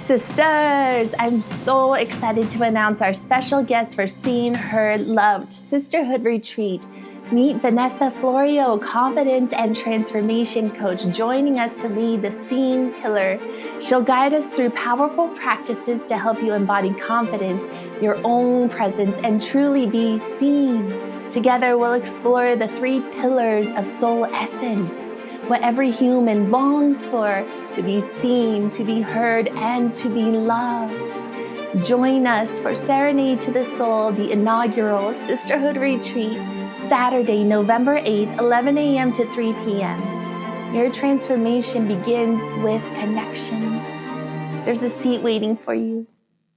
Sisters, I'm so excited to announce our special guest for Seen, Heard, Loved Sisterhood Retreat. Meet Vanessa Florio, Confidence and Transformation Coach, joining us to lead the Seen pillar. She'll guide us through powerful practices to help you embody confidence, your own presence, and truly be seen. Together, we'll explore the 3 pillars of soul essence, what every human longs for: to be seen, to be heard, and to be loved. Join us for Serenade to the Soul, the inaugural Sisterhood Retreat, Saturday, November 8th, 11 a.m. to 3 p.m. Your transformation begins with connection. There's a seat waiting for you.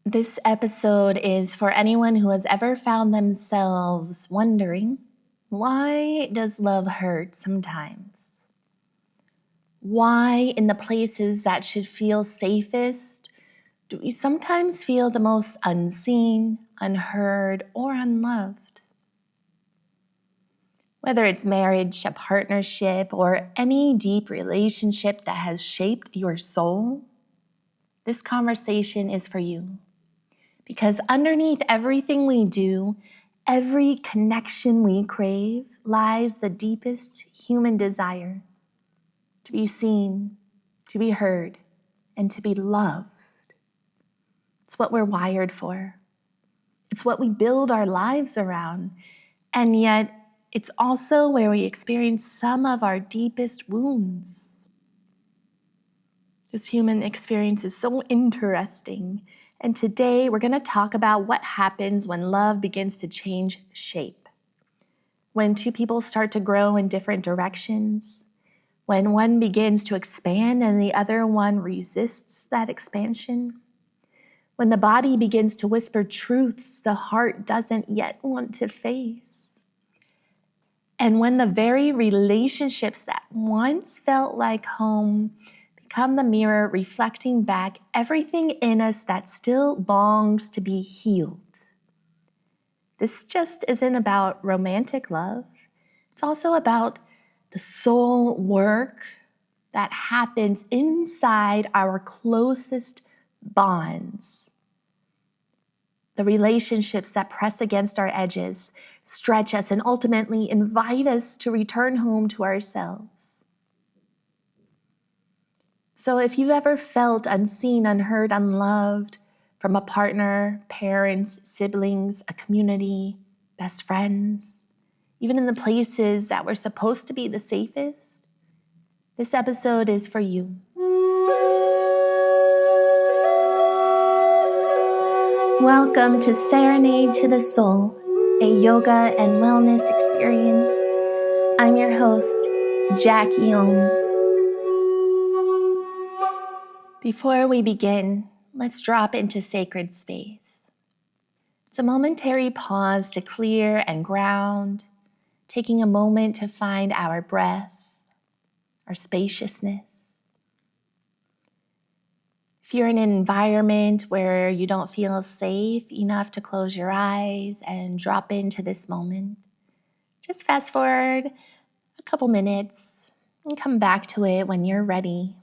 This episode is for anyone who has ever found themselves wondering, why does love hurt sometimes? Why, in the places that should feel safest, do we sometimes feel the most unseen, unheard, or unloved? Whether it's marriage, a partnership, or any deep relationship that has shaped your soul, this conversation is for you. Because underneath everything we do, every connection we crave, lies the deepest human desire: to be seen, to be heard, and to be loved. It's what we're wired for. It's what we build our lives around. And yet, it's also where we experience some of our deepest wounds. This human experience is so interesting. And today, we're going to talk about what happens when love begins to change shape. When 2 people start to grow in different directions. When one begins to expand and the other one resists that expansion. When the body begins to whisper truths the heart doesn't yet want to face. And when the very relationships that once felt like home become the mirror reflecting back everything in us that still longs to be healed. This just isn't about romantic love. It's also about the soul work that happens inside our closest bonds. The relationships that press against our edges, stretch us, and ultimately invite us to return home to ourselves. So if you've ever felt unseen, unheard, unloved from a partner, parents, siblings, a community, best friends, even in the places that were supposed to be the safest, this episode is for you. Welcome to Serenade to the Soul, a yoga and wellness experience. I'm your host, Jackie Ohm. Before we begin, let's drop into sacred space. It's a momentary pause to clear and ground, taking a moment to find our breath, our spaciousness. If you're in an environment where you don't feel safe enough to close your eyes and drop into this moment, just fast forward a couple minutes and come back to it when you're ready.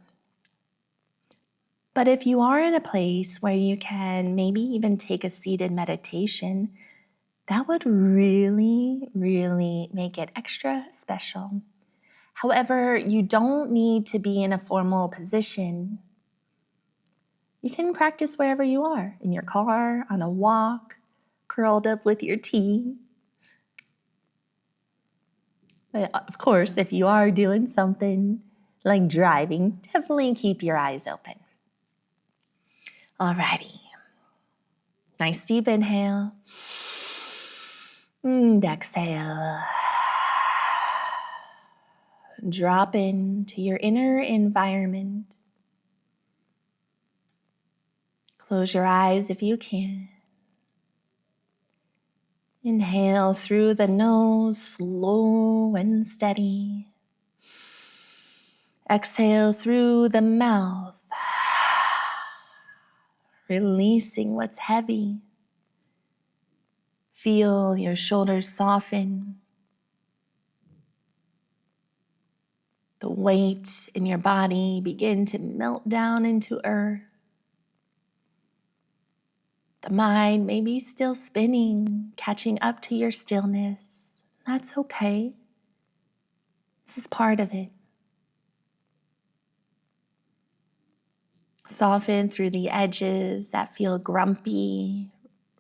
But if you are in a place where you can maybe even take a seated meditation, that would really, really make it extra special. However, you don't need to be in a formal position. You can practice wherever you are, in your car, on a walk, curled up with your tea. But of course, if you are doing something like driving, definitely keep your eyes open. Alrighty. Nice deep inhale. And exhale. Drop into your inner environment. Close your eyes if you can. Inhale through the nose, slow and steady. Exhale through the mouth, releasing what's heavy. Feel your shoulders soften. The weight in your body begin to melt down into earth. The mind may be still spinning, catching up to your stillness. That's okay. This is part of it. Soften through the edges that feel grumpy,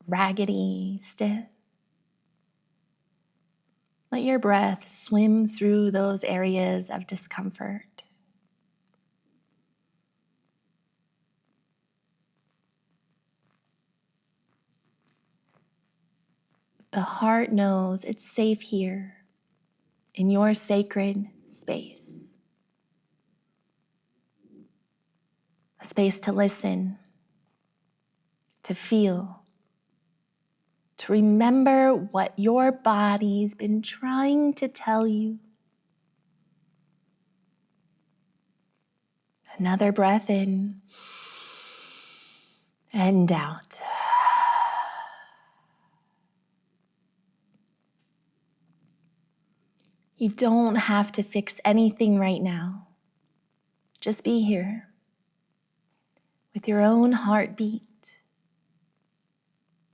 raggedy, stiff. Let your breath swim through those areas of discomfort. The heart knows it's safe here in your sacred space. A space to listen, to feel, to remember what your body's been trying to tell you. Another breath in and out. You don't have to fix anything right now. Just be here with your own heartbeat,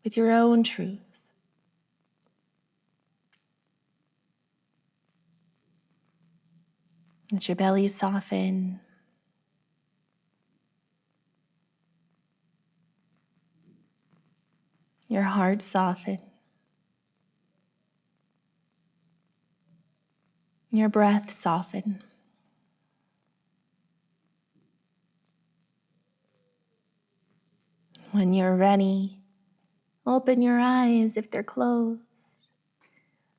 with your own truth. Let your belly soften. Your heart soften. Your breath soften. When you're ready, open your eyes if they're closed.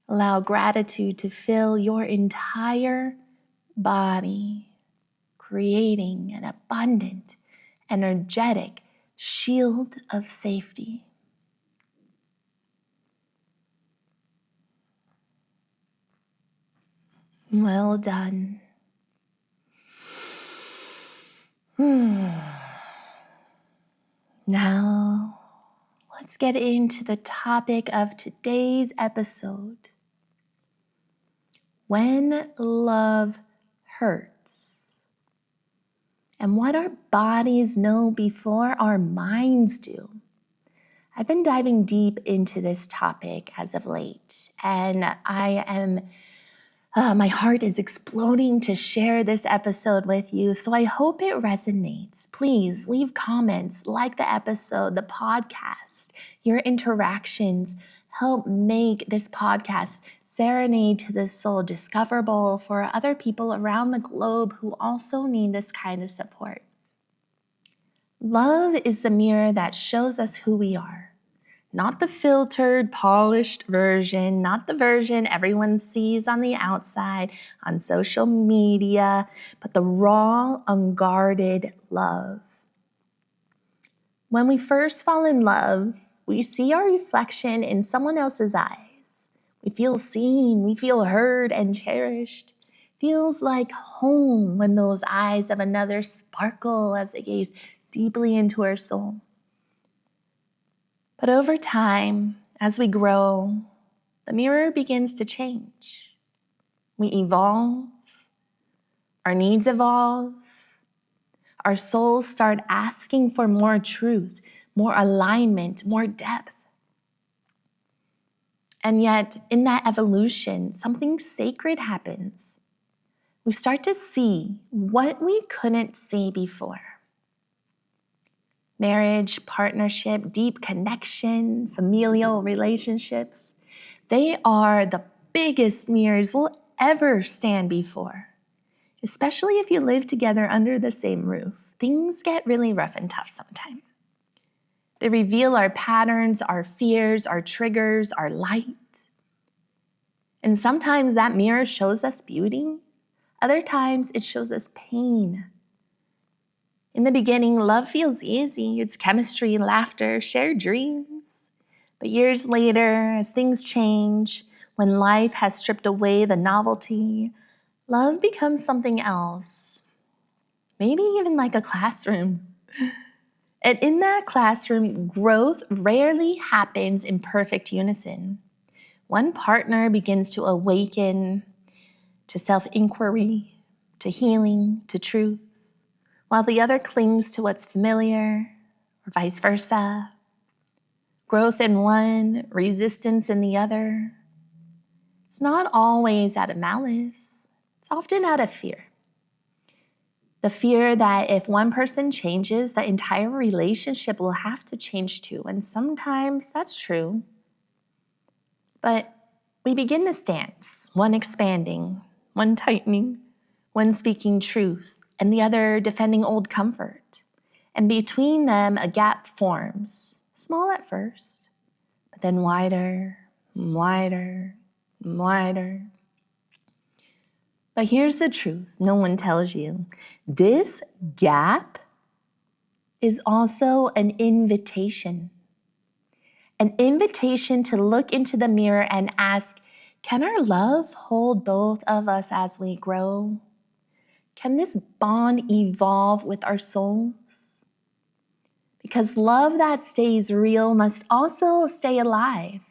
Allow gratitude to fill your entire body, creating an abundant, energetic shield of safety. Well done. Now, let's get into the topic of today's episode. When love hurts. And what our bodies know before our minds do. I've been diving deep into this topic as of late, and my heart is exploding to share this episode with you, so I hope it resonates. Please leave comments, like the episode, the podcast. Your interactions help make this podcast, Serenade to the Soul, discoverable for other people around the globe who also need this kind of support. Love is the mirror that shows us who we are. Not the filtered, polished version, not the version everyone sees on the outside, on social media, but the raw, unguarded love. When we first fall in love, we see our reflection in someone else's eyes. We feel seen, we feel heard and cherished. Feels like home when those eyes of another sparkle as they gaze deeply into our soul. But over time, as we grow, the mirror begins to change. We evolve, our needs evolve, our souls start asking for more truth, more alignment, more depth. And yet, in that evolution, something sacred happens. We start to see what we couldn't see before. Marriage, partnership, deep connection, familial relationships, they are the biggest mirrors we'll ever stand before. Especially if you live together under the same roof. Things get really rough and tough sometimes. They reveal our patterns, our fears, our triggers, our light. And sometimes that mirror shows us beauty. Other times it shows us pain. In the beginning, love feels easy. It's chemistry, laughter, shared dreams. But years later, as things change, when life has stripped away the novelty, love becomes something else. Maybe even like a classroom. And in that classroom, growth rarely happens in perfect unison. One partner begins to awaken to self-inquiry, to healing, to truth, while the other clings to what's familiar, or vice versa. growth in one, resistance in the other. It's not always out of malice. It's often out of fear. The fear that if one person changes, the entire relationship will have to change too. And sometimes that's true. But we begin this dance, one expanding, one tightening, one speaking truth, and the other defending old comfort. And between them, a gap forms, small at first, but then wider, wider, wider. But here's the truth no one tells you. This gap is also an invitation. An invitation to look into the mirror and ask, can our love hold both of us as we grow? Can this bond evolve with our souls? Because love that stays real must also stay alive.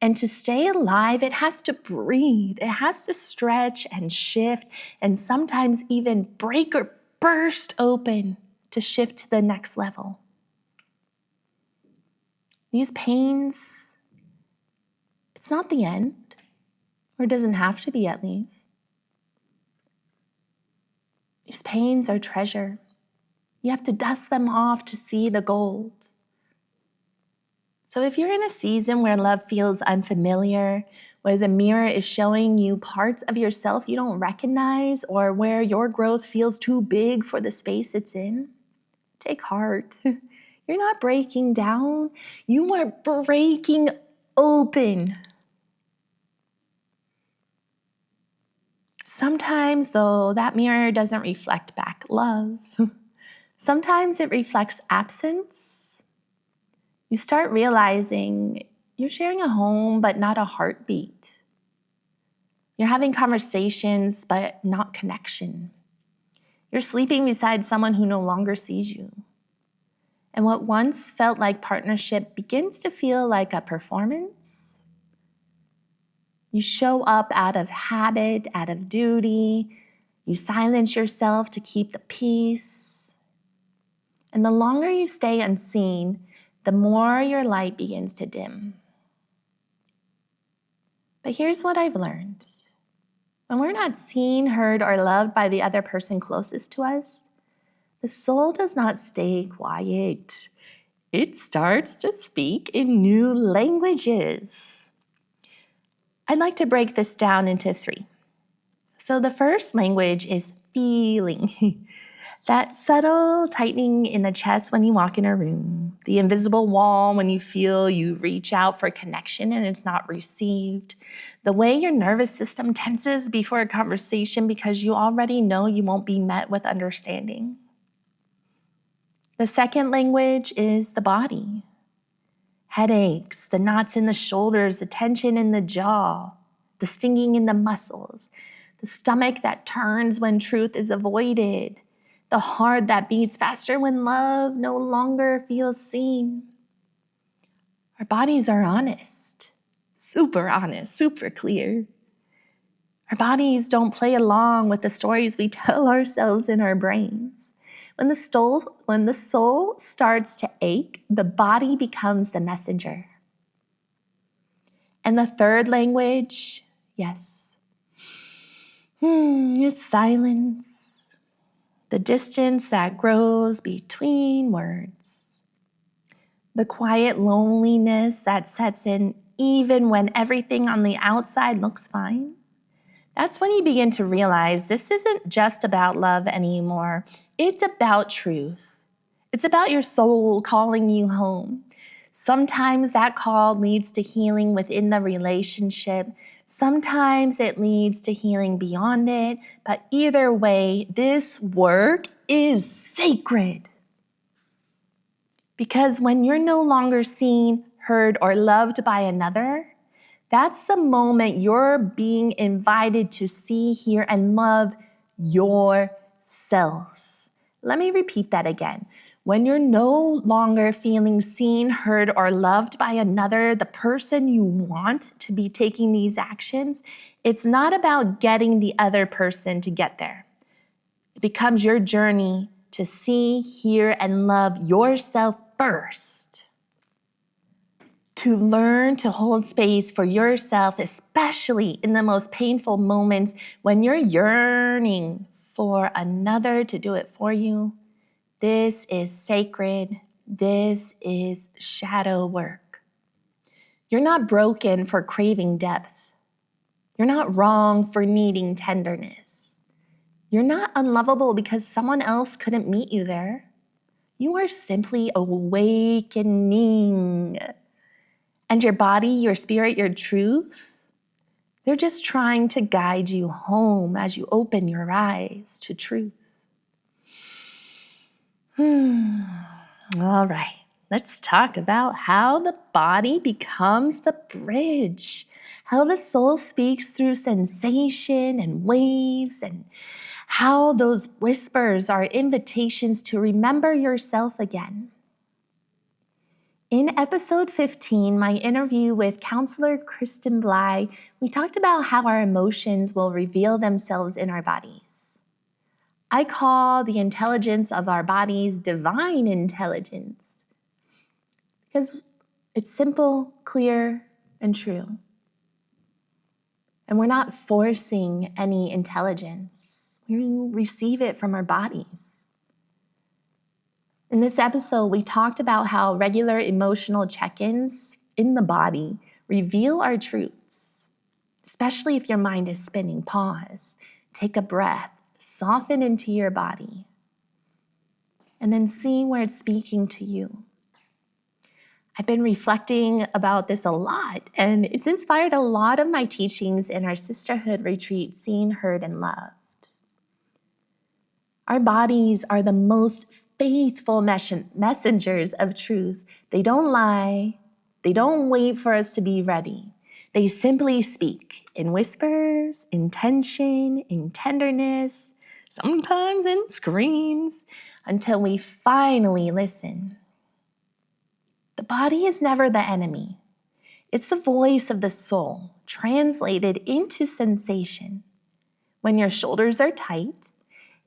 And to stay alive, it has to breathe. It has to stretch and shift and sometimes even break or burst open to shift to the next level. These pains, it's not the end, or it doesn't have to be at least. These pains are treasure. You have to dust them off to see the gold. So if you're in a season where love feels unfamiliar, where the mirror is showing you parts of yourself you don't recognize, or where your growth feels too big for the space it's in, take heart. You're not breaking down. You are breaking open. Sometimes, though, that mirror doesn't reflect back love. Sometimes it reflects absence. You start realizing you're sharing a home, but not a heartbeat. You're having conversations, but not connection. You're sleeping beside someone who no longer sees you. And what once felt like partnership begins to feel like a performance. You show up out of habit, out of duty. You silence yourself to keep the peace. And the longer you stay unseen, the more your light begins to dim. But here's what I've learned. When we're not seen, heard, or loved by the other person closest to us, the soul does not stay quiet. It starts to speak in new languages. I'd like to break this down into 3. So the first language is feeling. That subtle tightening in the chest when you walk in a room, the invisible wall when you feel you reach out for connection and it's not received, the way your nervous system tenses before a conversation because you already know you won't be met with understanding. The second language is the body. Headaches, the knots in the shoulders, the tension in the jaw, the stinging in the muscles, the stomach that turns when truth is avoided, the heart that beats faster when love no longer feels seen. Our bodies are honest, super clear. Our bodies don't play along with the stories we tell ourselves in our brains. When the soul starts to ache, the body becomes the messenger. And the third language, yes, it's silence. The distance that grows between words. The quiet loneliness that sets in even when everything on the outside looks fine. That's when you begin to realize this isn't just about love anymore. It's about truth. It's about your soul calling you home. Sometimes that call leads to healing within the relationship. Sometimes it leads to healing beyond it. But either way, this work is sacred. Because when you're no longer seen, heard, or loved by another, that's the moment you're being invited to see, hear, and love yourself. Let me repeat that again. When you're no longer feeling seen, heard, or loved by another, the person you want to be taking these actions, it's not about getting the other person to get there. It becomes your journey to see, hear, and love yourself first. to learn to hold space for yourself, especially in the most painful moments when you're yearning for another to do it for you. This is sacred. This is shadow work. You're not broken for craving depth. You're not wrong for needing tenderness. You're not unlovable because someone else couldn't meet you there. You are simply awakening. And your body, your spirit, your truth, they're just trying to guide you home as you open your eyes to truth. All right, let's talk about how the body becomes the bridge, how the soul speaks through sensation and waves, and how those whispers are invitations to remember yourself again. In episode 15, my interview with counselor Kristen Bly, we talked about how our emotions will reveal themselves in our bodies. I call the intelligence of our bodies divine intelligence because it's simple, clear, and true. And we're not forcing any intelligence. We receive it from our bodies. In this episode, we talked about how regular emotional check-ins in the body reveal our truths. Especially if your mind is spinning, pause, take a breath, soften into your body, and then see where it's speaking to you. I've been reflecting about this a lot, and it's inspired a lot of my teachings in our sisterhood retreat, Seen, Heard, and Loved. Our bodies are the most faithful messengers of truth. They don't lie. They don't wait for us to be ready. They simply speak in whispers, in tension, in tenderness, sometimes in screams, until we finally listen. The body is never the enemy. It's the voice of the soul, translated into sensation. When your shoulders are tight,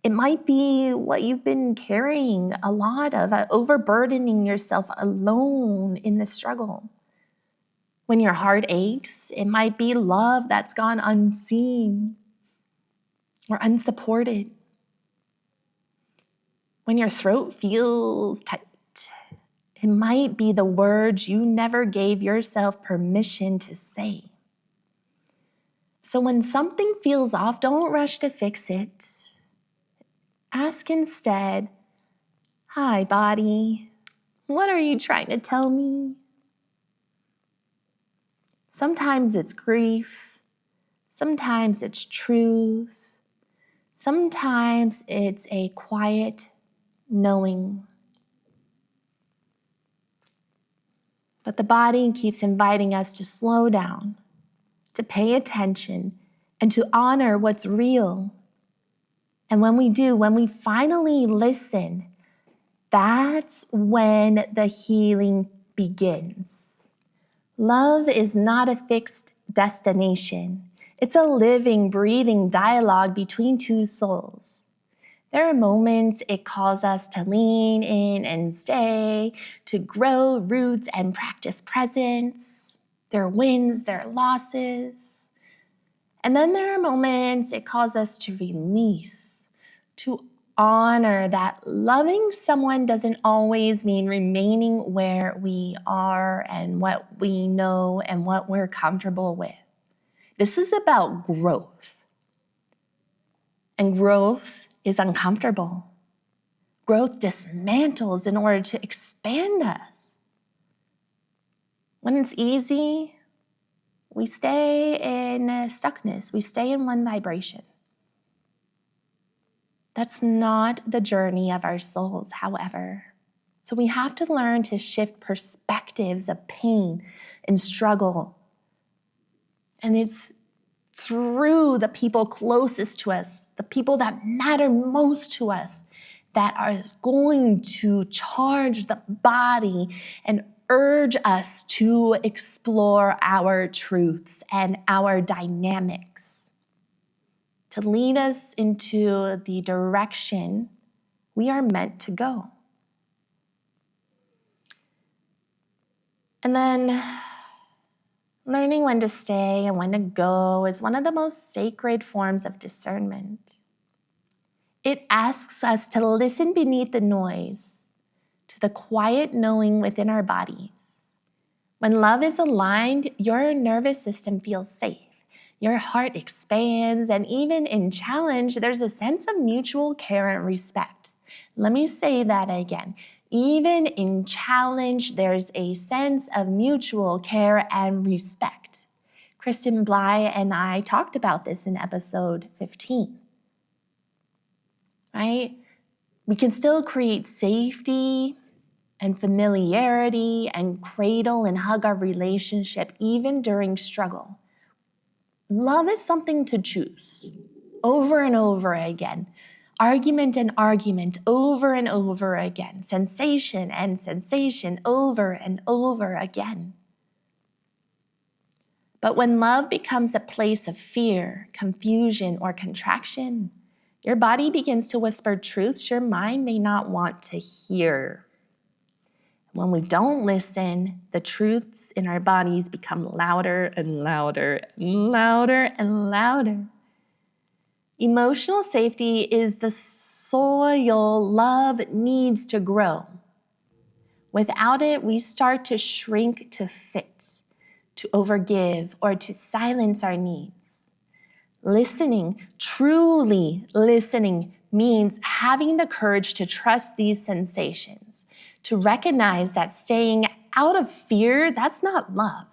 it might be what you've been carrying a lot of, overburdening yourself alone in the struggle. When your heart aches, it might be love that's gone unseen or unsupported. When your throat feels tight, it might be the words you never gave yourself permission to say. So when something feels off, don't rush to fix it. Ask instead, "Hi, body, what are you trying to tell me?" Sometimes it's grief. Sometimes it's truth. Sometimes it's a quiet knowing. But the body keeps inviting us to slow down, to pay attention, and to honor what's real. And when we do, when we finally listen, that's when the healing begins. Love is not a fixed destination. It's a living, breathing dialogue between two souls. There are moments it calls us to lean in and stay, to grow roots and practice presence. There are wins, there are losses. And then there are moments it calls us to release, to honor that loving someone doesn't always mean remaining where we are and what we know and what we're comfortable with. This is about growth. And growth is uncomfortable. Growth dismantles in order to expand us. When it's easy, we stay in stuckness. We stay in one vibration. That's not the journey of our souls, however. So we have to learn to shift perspectives of pain and struggle. And it's through the people closest to us, the people that matter most to us, that are going to charge the body and urge us to explore our truths and our dynamics, to lead us into the direction we are meant to go. And then Learning when to stay and when to go is one of the most sacred forms of discernment. It asks us to listen beneath the noise, to the quiet knowing within our bodies. When love is aligned, your nervous system feels safe. Your heart expands, and even in challenge, there's a sense of mutual care and respect. Let me say that again. Even in challenge, there's a sense of mutual care and respect. Kristen Bly and I talked about this in episode 15, right? We can still create safety and familiarity and cradle and hug our relationship even during struggle. Love is something to choose over and over again. Argument and argument over and over again. Sensation and sensation over and over again. But when love becomes a place of fear, confusion, or contraction, your body begins to whisper truths your mind may not want to hear. When we don't listen, the truths in our bodies become louder and louder and louder and louder. Emotional safety is the soil love needs to grow. Without it, we start to shrink to fit, to overgive, or to silence our needs. Listening, truly listening, means having the courage to trust these sensations, to recognize that staying out of fear, that's not love,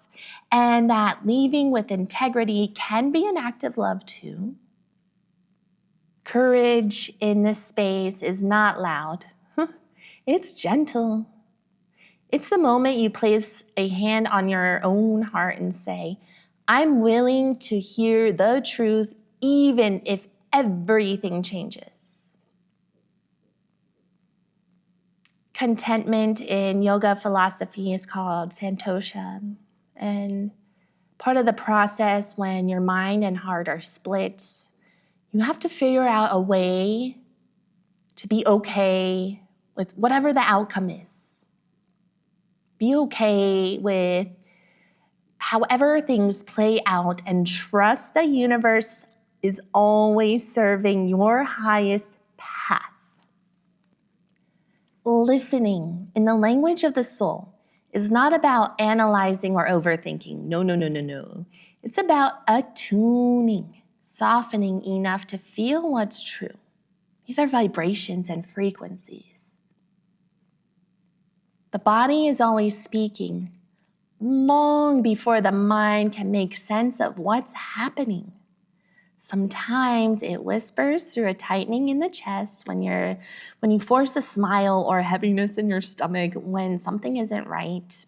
and that leaving with integrity can be an act of love too. Courage in this space is not loud. It's gentle. It's the moment you place a hand on your own heart and say, I'm willing to hear the truth even if everything changes. Contentment in yoga philosophy is called santosha. And part of the process when your mind and heart are split, you have to figure out a way to be okay with whatever the outcome is. Be okay with however things play out and trust the universe is always serving your highest path. Listening in the language of the soul is not about analyzing or overthinking. No. It's about attuning, softening enough to feel what's true. These are vibrations and frequencies. The body is always speaking long before the mind can make sense of what's happening. Sometimes it whispers through a tightening in the chest when you force a smile or heaviness in your stomach when something isn't right.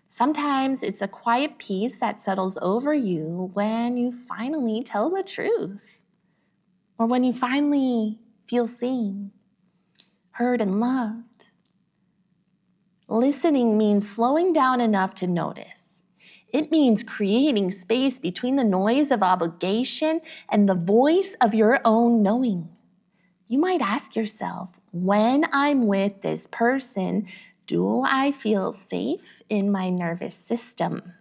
Sometimes it's a quiet peace that settles over you when you finally tell the truth, or when you finally feel seen, heard, and loved. Listening means slowing down enough to notice. It means creating space between the noise of obligation and the voice of your own knowing. You might ask yourself, when I'm with this person, do I feel safe in my nervous system?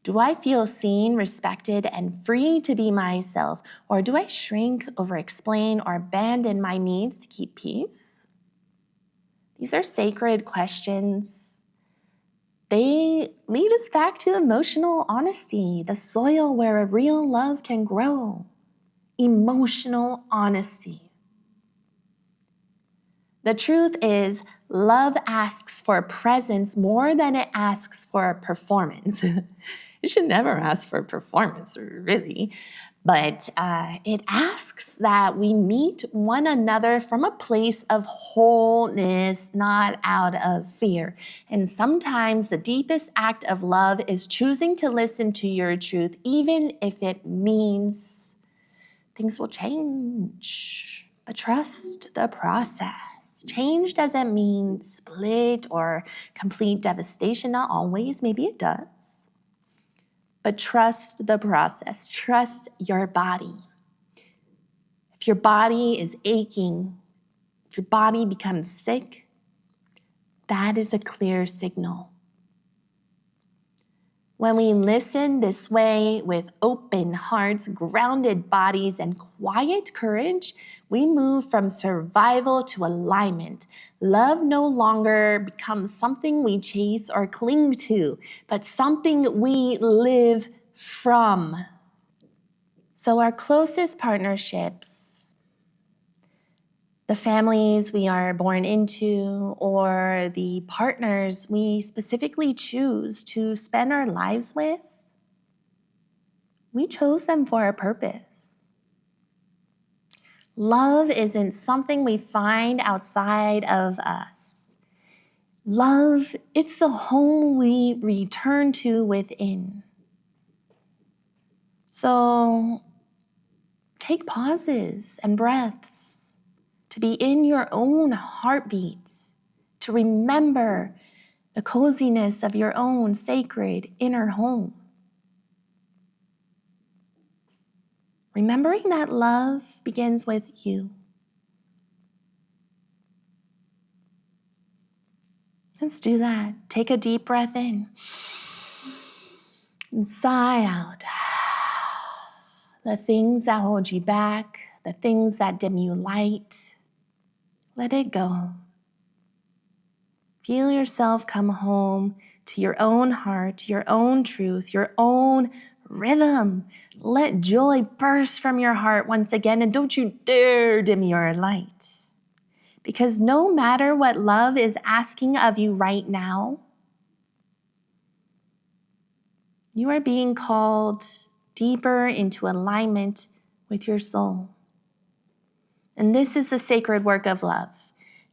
Do I feel seen, respected, and free to be myself? Or do I shrink, overexplain, or abandon my needs to keep peace? These are sacred questions. They lead us back to emotional honesty, the soil where a real love can grow. Emotional honesty. The truth is, love asks for presence more than it asks for performance. It should never ask for performance, really. But it asks that we meet one another from a place of wholeness, not out of fear. And sometimes the deepest act of love is choosing to listen to your truth, even if it means things will change. But trust the process. Change doesn't mean split or complete devastation. Not always. Maybe it does. But trust the process. Trust your body. If your body is aching, if your body becomes sick, that is a clear signal. When we listen this way with open hearts, grounded bodies, and quiet courage, we move from survival to alignment. Love no longer becomes something we chase or cling to, but something we live from. So our closest partnerships, the families we are born into, or the partners we specifically choose to spend our lives with, we chose them for a purpose. Love isn't something we find outside of us. Love, it's the home we return to within. So take pauses and breaths to be in your own heartbeat, to remember the coziness of your own sacred inner home. Remembering that love begins with you. Let's do that. Take a deep breath in and sigh out. The things that hold you back, the things that dim you light, let it go. Feel yourself come home to your own heart, your own truth, your own rhythm. Let joy burst from your heart once again, and don't you dare dim your light. Because no matter what love is asking of you right now, you are being called deeper into alignment with your soul. And this is the sacred work of love,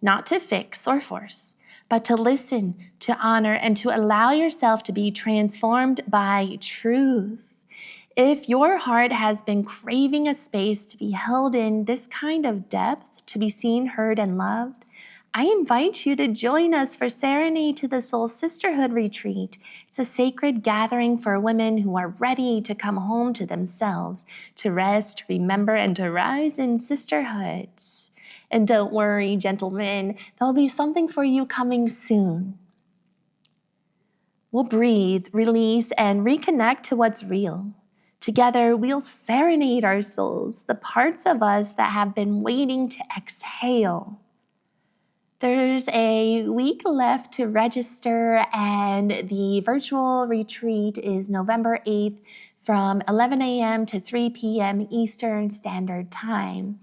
not to fix or force, but to listen, to honor, and to allow yourself to be transformed by truth. If your heart has been craving a space to be held in this kind of depth, to be seen, heard, and loved, I invite you to join us for Serenade to the Soul Sisterhood Retreat. It's a sacred gathering for women who are ready to come home to themselves, to rest, remember, and to rise in sisterhood. And don't worry, gentlemen, there'll be something for you coming soon. We'll breathe, release, and reconnect to what's real. Together, we'll serenade our souls, the parts of us that have been waiting to exhale. There's a week left to register, and the virtual retreat is November 8th from 11 a.m. to 3 p.m. Eastern Standard Time.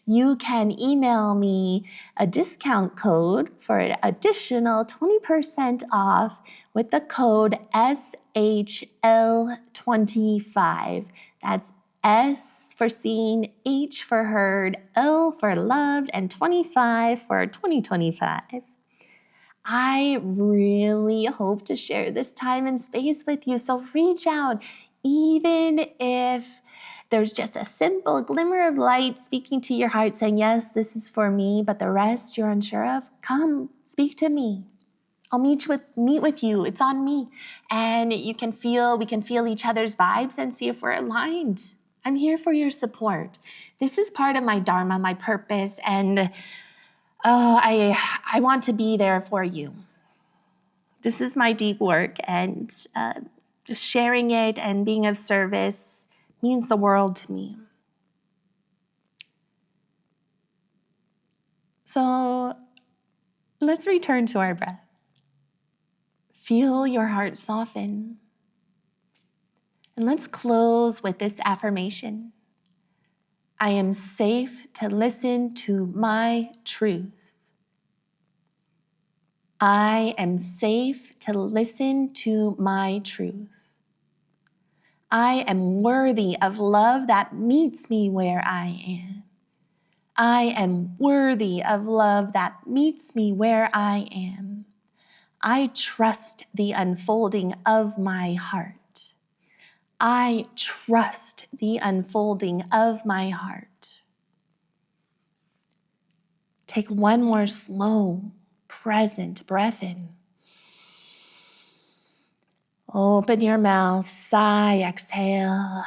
You can email me a discount code for an additional 20% off with the code SHL25. That's S for seen, H for heard, L for loved, and 25 for 2025. I really hope to share this time and space with you, so reach out, even if there's just a simple glimmer of light speaking to your heart saying, yes, this is for me, but the rest you're unsure of. Come, speak to me. I'll meet with you. It's on me. And we can feel each other's vibes and see if we're aligned. I'm here for your support. This is part of my dharma, my purpose, and I want to be there for you. This is my deep work, and just sharing it and being of service means the world to me. So let's return to our breath. Feel your heart soften. And let's close with this affirmation. I am safe to listen to my truth. I am safe to listen to my truth. I am worthy of love that meets me where I am. I am worthy of love that meets me where I am. I trust the unfolding of my heart. I trust the unfolding of my heart. Take one more slow, present breath in. Open your mouth, sigh, exhale.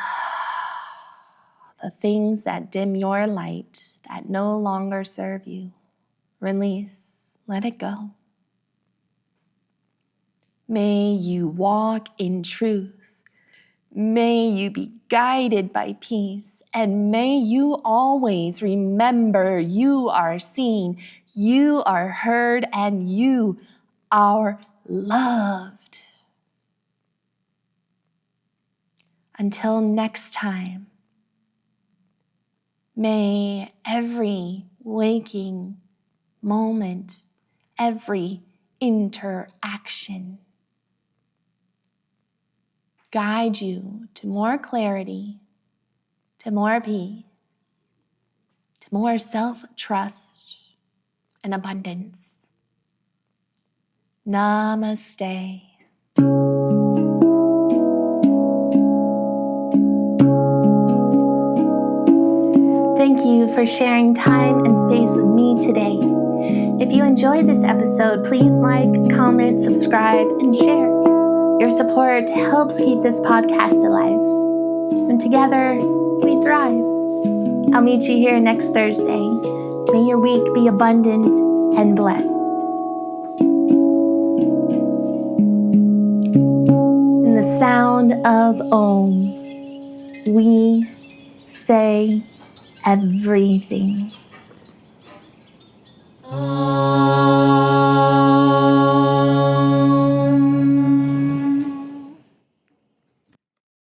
The things that dim your light, that no longer serve you, release, let it go. May you walk in truth. May you be guided by peace, and may you always remember you are seen, you are heard, and you are loved. Until next time, may every waking moment, every interaction guide you to more clarity, to more peace, to more self-trust and abundance. Namaste. Thank you for sharing time and space with me today. If you enjoyed this episode, please like, comment, subscribe, and share. Your support helps keep this podcast alive. And together, we thrive. I'll meet you here next Thursday. May your week be abundant and blessed. In the sound of Om, we say everything.